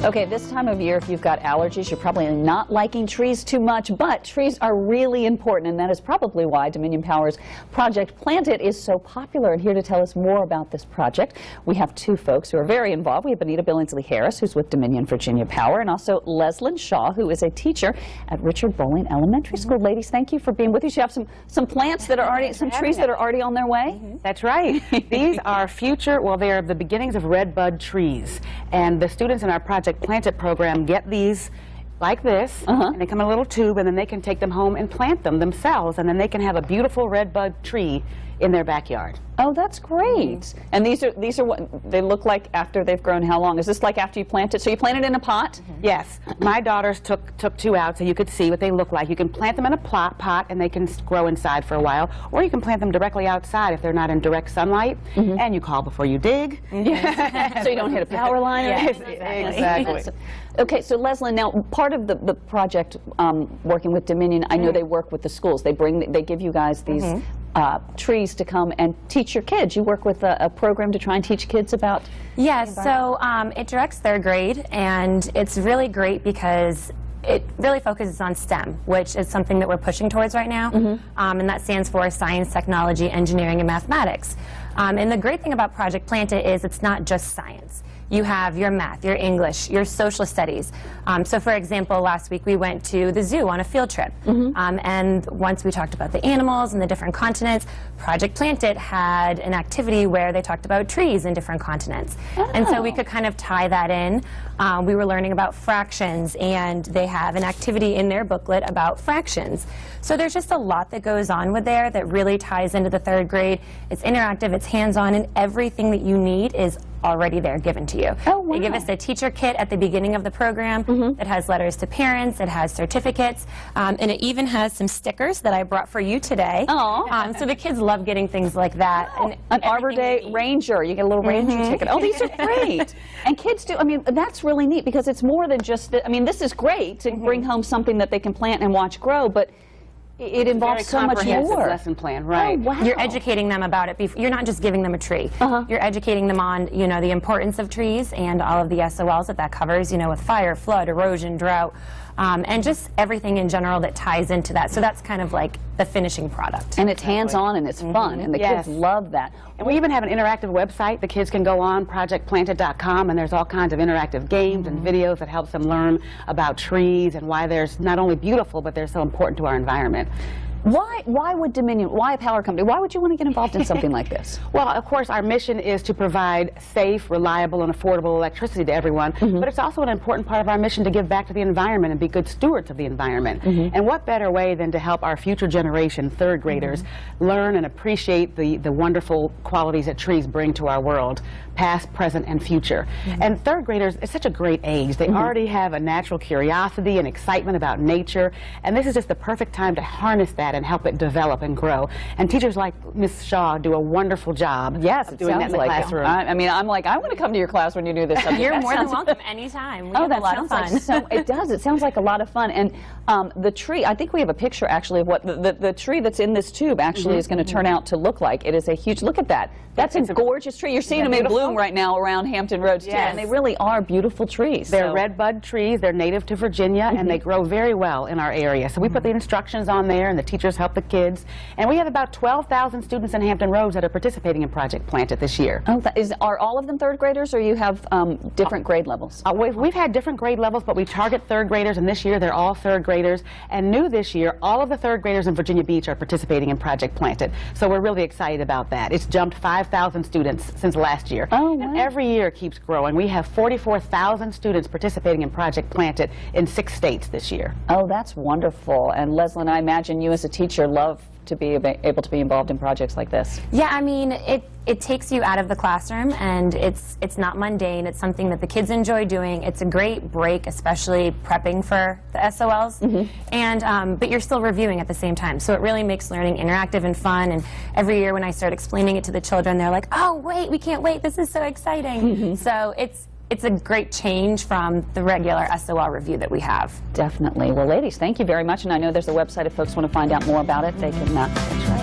Okay, this time of year, if you've got allergies, you're probably not liking trees too much, but trees are really important, and that is probably why Dominion Power's Project Plant It is so popular. And here to tell us more about this project, we have two folks who are very involved. We have Benita Billingsley-Harris, who's with Dominion Virginia Power, and also Leslyn Shaw, who is a teacher at Richard Bowling Elementary School. Ladies, thank you for being with us. You have some plants that are already, some trees that are already on their way? That's right. These are future, well, they're the beginnings of red bud trees. And the students in our Project Plant It program get these like this, and they come in a little tube, and then they can take them home and plant them themselves, and then they can have a beautiful red bud tree in their backyard. Oh, that's great. And these are what they look like after they've grown. How long? Is this like after you plant it? So you plant it in a pot? Yes. My daughters took two out so you could see what they look like. You can plant them in a pot and they can grow inside for a while, or you can plant them directly outside if they're not in direct sunlight, and you call before you dig. So you don't hit a power line or anything? Exactly. Okay, so Leslyn, now part of the project working with Dominion, I know they work with the schools. They give you guys these trees to come and teach your kids. You work with a program to try and teach kids about... Yes, so it directs third grade, and it's really great because it really focuses on STEM, which is something that we're pushing towards right now, and that stands for Science, Technology, Engineering, and Mathematics. And the great thing about Project Plant It is it's not just science. You have your math, your English, your social studies. So for example, last week we went to the zoo on a field trip. And once we talked about the animals and the different continents, Project Plant It had an activity where they talked about trees in different continents. And so we could kind of tie that in. We were learning about fractions, and they have an activity in their booklet about fractions. So there's just a lot that goes on with there that really ties into the third grade. It's interactive, it's hands-on, and everything that you need is already there given to you. Oh, wow. They give us a teacher kit at the beginning of the program that has letters to parents, it has certificates, and it even has some stickers that I brought for you today. So the kids love getting things like that. And an Arbor Day Ranger, you get a little Ranger ticket. Oh, these are great. And kids do, I mean, that's really neat because it's more than just, I mean, this is great to bring home something that they can plant and watch grow, but it involves so much more. Lesson plan, right? Oh, wow. You're educating them about it. You're not just giving them a tree. You're educating them on, you know, the importance of trees and all of the SOLs that covers, you know, with fire, flood, erosion, drought, and just everything in general that ties into that. So that's kind of like the finishing product. And it's hands-on and it's fun, and the kids love that. And we even have an interactive website the kids can go on, projectplanted.com, and there's all kinds of interactive games and videos that helps them learn about trees and why they're not only beautiful, but they're so important to our environment. Why would Dominion, why a power company, why would you want to get involved in something like this? Well, of course, our mission is to provide safe, reliable, and affordable electricity to everyone, but it's also an important part of our mission to give back to the environment and be good stewards of the environment. And what better way than to help our future generation, third graders, learn and appreciate the wonderful qualities that trees bring to our world, past, present, and future. And third graders, it's such a great age. They already have a natural curiosity and excitement about nature, and this is just the perfect time to harness that and help it develop and grow. And teachers like Ms. Shaw do a wonderful job of doing that in the classroom. I mean, I'm like, I want to come to your class when you do this. You're more than welcome anytime. We have a lot of fun. It does. It sounds like a lot of fun. And the tree, I think we have a picture actually of what the tree that's in this tube actually is going to turn out to look like. It is a huge, look at that. That's a gorgeous tree. You're seeing them in bloom right now around Hampton Roads too, and they really are beautiful trees. They're red bud trees. They're native to Virginia, and they grow very well in our area. So we put the instructions on there, and the teachers help the kids. And we have about 12,000 students in Hampton Roads that are participating in Project Plant It this year. Oh, are all of them third graders, or you have different grade levels? We've had different grade levels, but we target third graders, and this year they're all third graders. And new this year, all of the third graders in Virginia Beach are participating in Project Plant It. So we're really excited about that. It's jumped 5,000 students since last year. Oh, wow. And every year it keeps growing. We have 44,000 students participating in Project Plant It in 6 states this year. Oh, that's wonderful. And Leslyn, I imagine you as a teacher love to be able to be involved in projects like this. Yeah, I mean, it takes you out of the classroom, and it's not mundane. It's something that the kids enjoy doing. It's a great break, especially prepping for the SOLs, and but you're still reviewing at the same time. So it really makes learning interactive and fun. And every year when I start explaining it to the children, they're like, "Oh, wait, we can't wait! This is so exciting!" So it's a great change from the regular SOL review that we have. Definitely. Well, ladies, thank you very much. And I know there's a website if folks want to find out more about it. They can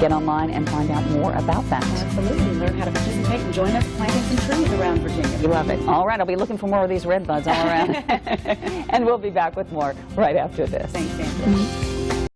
get online and find out more about that. Absolutely. Learn how to participate and join us planting some trees around Virginia. We love it. All right, I'll be looking for more of these red buds all around. And we'll be back with more right after this. Thanks, Sandra.